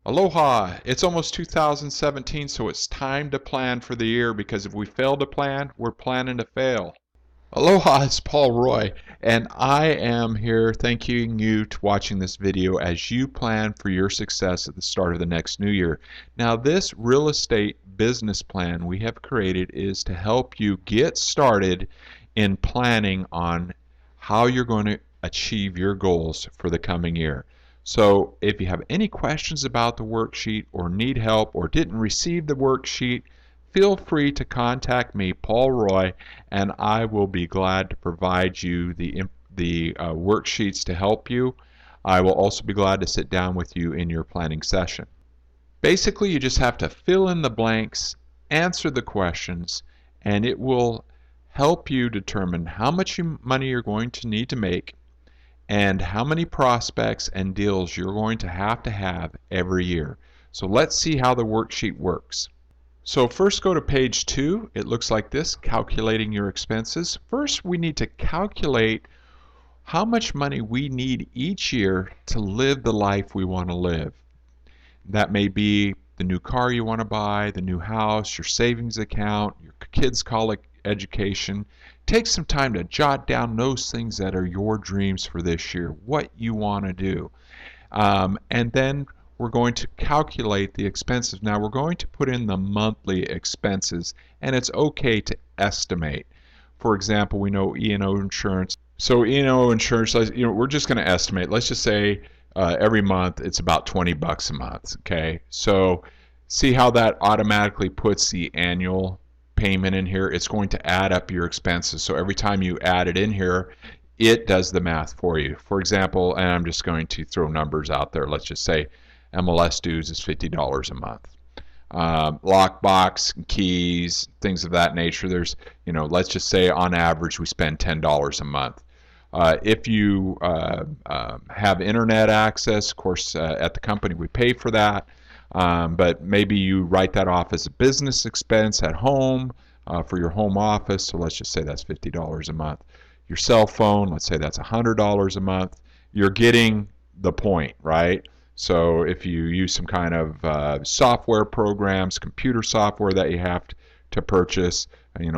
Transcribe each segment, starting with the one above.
Aloha! It's almost 2017, so it's time to plan for the year because if we fail to plan, we're planning to fail. Aloha, it's Paul Roy, and I am here thanking you to watching this video as you plan for your success at the start of the next new year. Now, this real estate business plan we have created is to help you get started in planning on how you're going to achieve your goals for the coming year. So if you have any questions about the worksheet or need help or didn't receive the worksheet, feel free to contact me, Paul Roy, and I will be glad to provide you the worksheets to help you. I will also be glad to sit down with you in your planning session. Basically, you just have to fill in the blanks, answer the questions, and it will help you determine how much money you're going to need to make and how many prospects and deals you're going to have every year. So let's see how the worksheet works. So first go to page 2. It looks like this, calculating your expenses. First we need to calculate how much money we need each year to live the life we want to live. That may be the new car you want to buy, the new house, your savings account, your kids' college education. Take some time to jot down those things that are your dreams for this year, what you want to do. And then we're going to calculate the expenses. Now we're going to put in the monthly expenses, and it's okay to estimate. For example, we know E&O insurance. So E&O insurance, we're just going to estimate. Let's just say every month it's about $20 a month. Okay, so see how that automatically puts the annual payment in here. It's going to add up your expenses. So every time you add it in here, it does the math for you. For example, and I'm just going to throw numbers out there. Let's just say MLS dues is $50 a month. Lockbox, keys, things of that nature. There's, let's just say on average we spend $10 a month. If you have internet access, of course, at the company we pay for that. But maybe you write that off as a business expense at home for your home office. So let's just say that's $50 a month. Your cell phone, let's say that's $100 a month. You're getting the point, right? So if you use some kind of software programs, computer software that you have to purchase,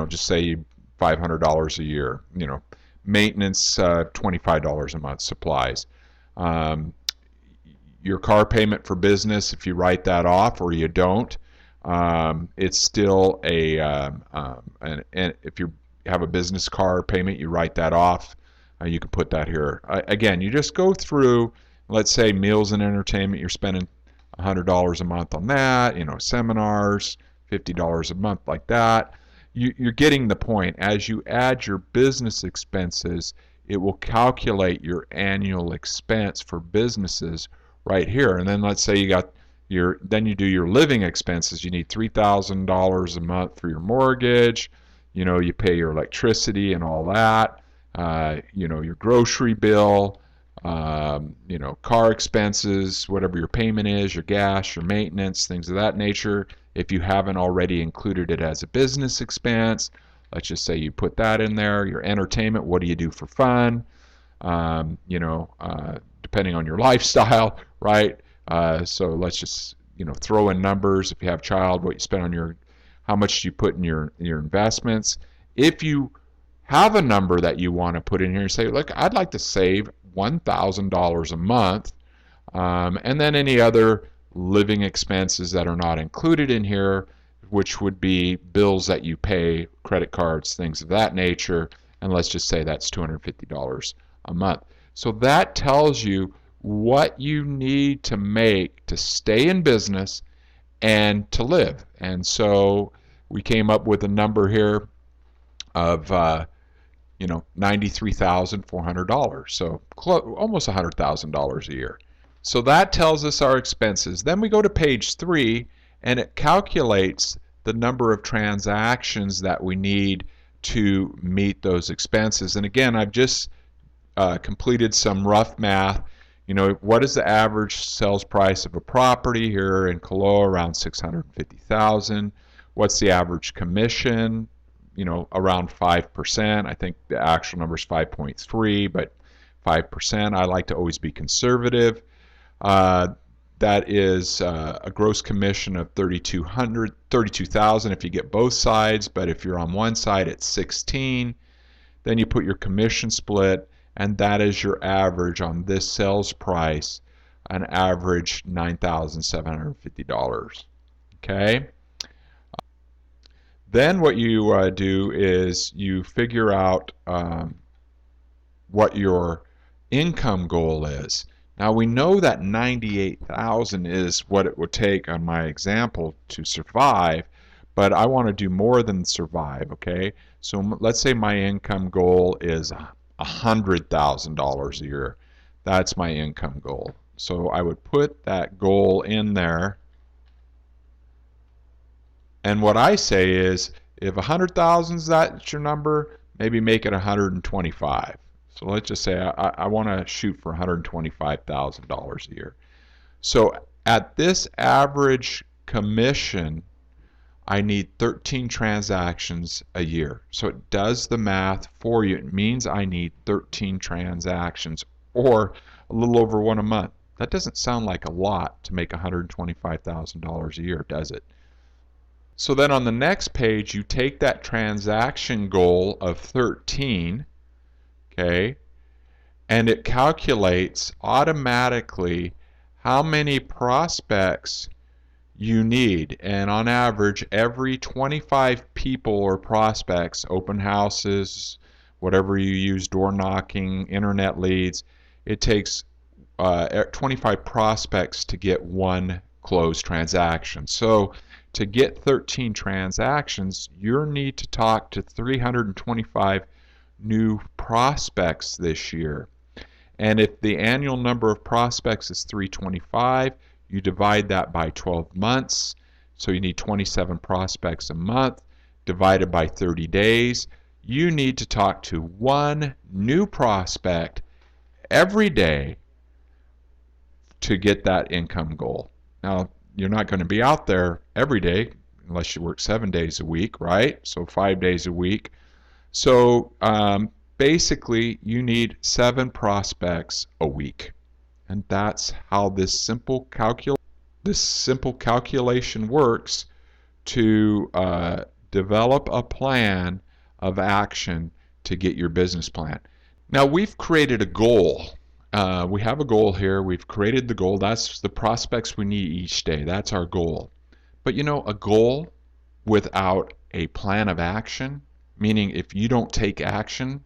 just say $500 a year. Maintenance, $25 a month. Supplies. Your car payment for business, if you write that off or you don't, it's still and if you have a business car payment, you write that off. You can put that here. Again, you just go through, let's say meals and entertainment, you're spending $100 a month on that, seminars, $50 a month like that. You're getting the point. As you add your business expenses, it will calculate your annual expense for businesses right here. And then let's say you got then you do your living expenses. You need $3,000 a month for your mortgage. You pay your electricity and all that. Your grocery bill, car expenses, whatever your payment is, your gas, your maintenance, things of that nature. If you haven't already included it as a business expense, let's just say you put that in there. Your entertainment, what do you do for fun? Depending on your lifestyle, right? So let's just throw in numbers. If you have a child, what you spend on how much you put in your investments. If you have a number that you want to put in here and say, look, I'd like to save $1,000 a month, and then any other living expenses that are not included in here, which would be bills that you pay, credit cards, things of that nature, and let's just say that's $250 a month. So that tells you what you need to make to stay in business and to live. And so we came up with a number here of $93,400, so almost $100,000 a year. So that tells us our expenses. Then we go to page 3, and it calculates the number of transactions that we need to meet those expenses. And again, I've just completed some rough math. What is the average sales price of a property here in Kaloa? Around $650,000. What's the average commission? Around 5%. I think the actual number is 5.3, but 5%. I like to always be conservative. Then that is a gross commission of 32,000 if you get both sides, but if you're on one side it's 16. Then you put your commission split, and that is your average on this sales price, an average $9,750. Okay? Then what you do is you figure out what your income goal is. Now we know that 98,000 is what it would take on my example to survive, but I want to do more than survive, okay? So let's say my income goal is $100,000 a year. That's my income goal. So I would put that goal in there. And what I say is, if 100,000 is that's your number, maybe make it 125. So let's just say I want to shoot for $125,000 a year. So at this average commission, I need 13 transactions a year. So it does the math for you. It means I need 13 transactions, or a little over one a month. That doesn't sound like a lot to make $125,000 a year, does it? So then on the next page, you take that transaction goal of 13, okay, and it calculates automatically how many prospects you need. And on average, every 25 people or prospects, open houses, whatever you use, door knocking, internet leads, it takes 25 prospects to get one closed transaction. So to get 13 transactions, you need to talk to 325 new prospects this year. And if the annual number of prospects is 325, you divide that by 12 months. So you need 27 prospects a month divided by 30 days. You need to talk to one new prospect every day to get that income goal. Now, you're not going to be out there every day unless you work 7 days a week, right? So 5 days a week. So basically, you need 7 prospects a week. And that's how this simple calculation works to develop a plan of action to get your business plan. Now, we've created a goal. We have a goal here. We've created the goal. That's the prospects we need each day. That's our goal. But you know, a goal without a plan of action, meaning if you don't take action,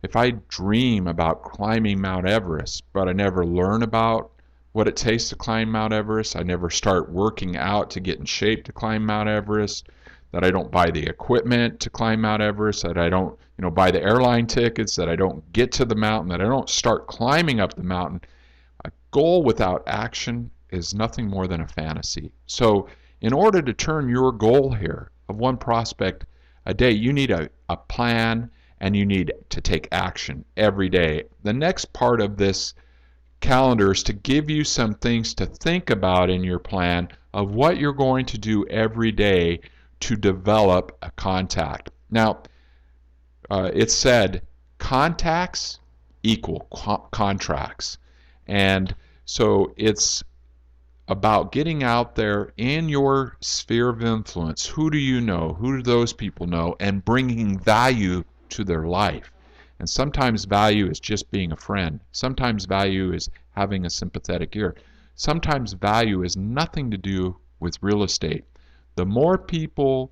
if I dream about climbing Mount Everest, but I never learn about what it takes to climb Mount Everest, I never start working out to get in shape to climb Mount Everest, that I don't buy the equipment to climb Mount Everest, that I don't, buy the airline tickets, that I don't get to the mountain, that I don't start climbing up the mountain. A goal without action is nothing more than a fantasy. So in order to turn your goal here of one prospect a day, you need a plan, and you need to take action every day. The next part of this calendar is to give you some things to think about in your plan of what you're going to do every day to develop a contact. Now, it's said contacts equal contracts. And so it's about getting out there in your sphere of influence. Who do you know? Who do those people know? And bringing value to their life. And sometimes value is just being a friend. Sometimes value is having a sympathetic ear. Sometimes value is nothing to do with real estate. The more people,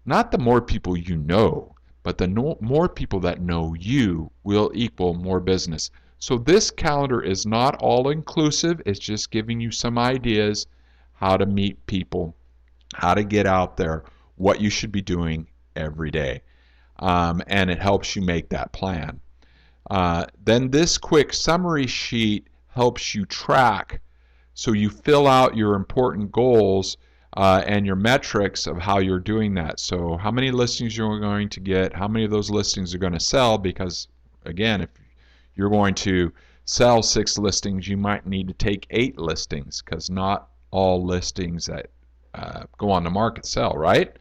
not the more people you know, but the more people that know you will equal more business. So this calendar is not all inclusive. It's just giving you some ideas how to meet people, how to get out there, what you should be doing every day. And it helps you make that plan. Then this quick summary sheet helps you track. So you fill out your important goals and your metrics of how you're doing that. So how many listings you're going to get, how many of those listings are going to sell, because again, if you're going to sell 6 listings, you might need to take 8 listings, because not all listings that go on the market sell, right?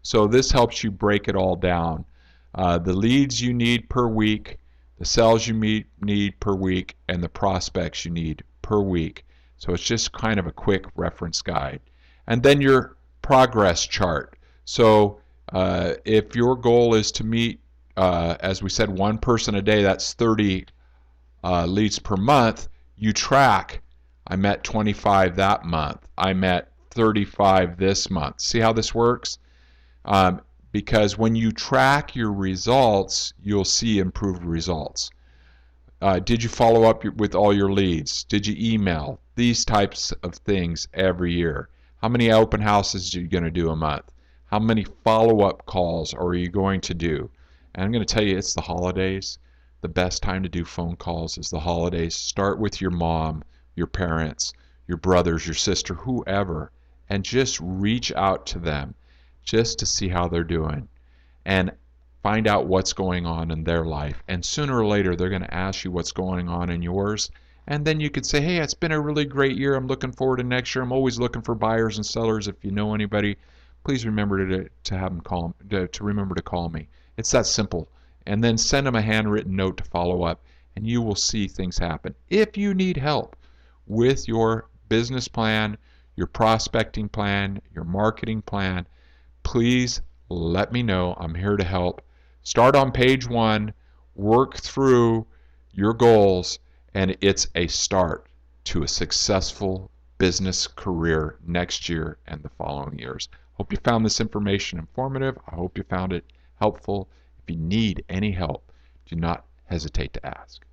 So this helps you break it all down. The leads you need per week, the sales you need per week, and the prospects you need per week. So it's just kind of a quick reference guide. And then your progress chart. So if your goal is to meet, as we said, one person a day, that's 30 leads per month, you track. I met 25 that month. I met 35 this month. See how this works? Because when you track your results, you'll see improved results. Did you follow up with all your leads? Did you email? These types of things every year. How many open houses are you going to do a month? How many follow-up calls are you going to do? And I'm going to tell you, it's the holidays. The best time to do phone calls is the holidays. Start with your mom, your parents, your brothers, your sister, whoever, and just reach out to them just to see how they're doing. And find out what's going on in their life. And sooner or later, they're going to ask you what's going on in yours. And then you could say, hey, it's been a really great year. I'm looking forward to next year. I'm always looking for buyers and sellers. If you know anybody, please remember to have them call to remember to call me. It's that simple. And then send them a handwritten note to follow up, and you will see things happen. If you need help with your business plan, your prospecting plan, your marketing plan, please let me know. I'm here to help. Start on page 1, work through your goals, and it's a start to a successful business career next year and the following years. Hope you found this information informative. I hope you found it helpful. If you need any help, do not hesitate to ask.